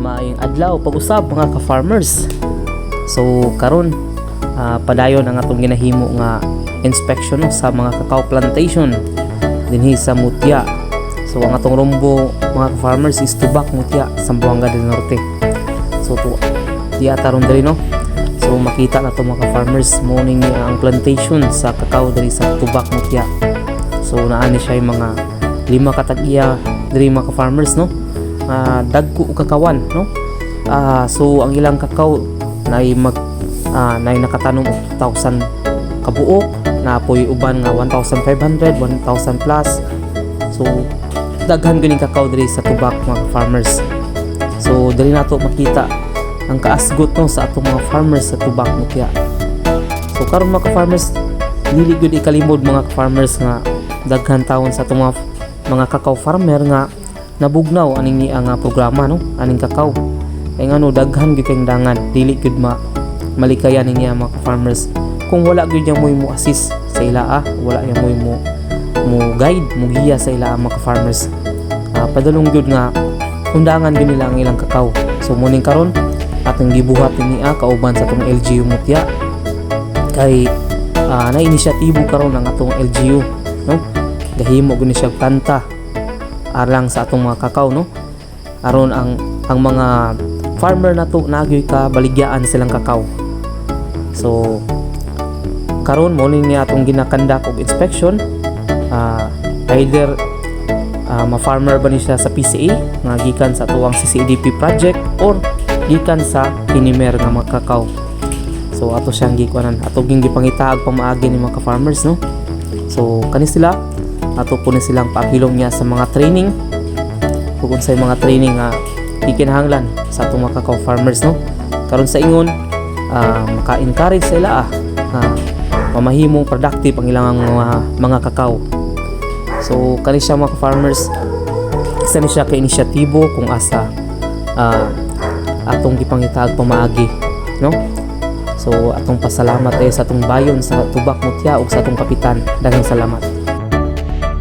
Maayong adlaw pag-usab mga ka-farmers. So karon padayon ang atong ginahimo nga inspection sa mga cacao plantation dinhi sa Mutya. So ang atong rumbo mga ka-farmers is Tubac Mutya, Zamboanga del Norte. So to diya taron diri no. So makita na to mga ka-farmers morning ang plantation sa cacao diri sa Tubac Mutya. So naani siya yung mga 5 katag-iya diri mga ka-farmers no. Dagko kakawan no. So ang ilang kakao nay nakatanom og 2,000 kabuok na apoy uban nga 1,500 1,000 plus. So daghan ganing kakao diri sa Tubac mga farmers. So diri nato makita ang kaasgot no sa atong mga farmers sa Tubac Mutya. So karon mga farmers dili gyud ikalimod mga farmers nga daghan taon sa atong mga kakao farmer nga nabugnaw aning ang programa no aning kakao kay ngano daghan gyud kay dangan dili gyud malikayan niya mga farmers kung wala gyud yang mo assist sa ila wala yang mo guide mo giya sa ila mga farmers. Padulong gyud nga undangan gyud nila ang ilang kakao. So muning karon atong gibuhat niya kauban sa atong LGU Mutya kay na inisyatibo karon ang atong LGU no gahimo gyud ni siya kanta alang sa atong mga kakao no aron ang mga farmer nato nagyoy ka baligyaan silang kakao. So karon mo ni atong ginakandak og inspection either ma-farmer ba ni siya sa PCA nga gikan sa tuwang CCADP project or gikan sa Kinimer nga mga kakao. So ato siyang gikuanan ato ging gipangitaag pamaagi ni mga farmers no. So kani sila ato po na silang paakilom niya sa mga training kung sa mga training nga ikinahanglan sa atong mga cacao farmers no. Karon sa ingon maka-encourage sila mamahimong productive ang ilang mga kakao. So kani siya mga farmers isa ni siya ka inisyatibo kung asa atong gipangitaag pamaagi no. So atong pasalamat sa atong bayon sa Tubac Mutya ug sa atong kapitan. Daghang salamat.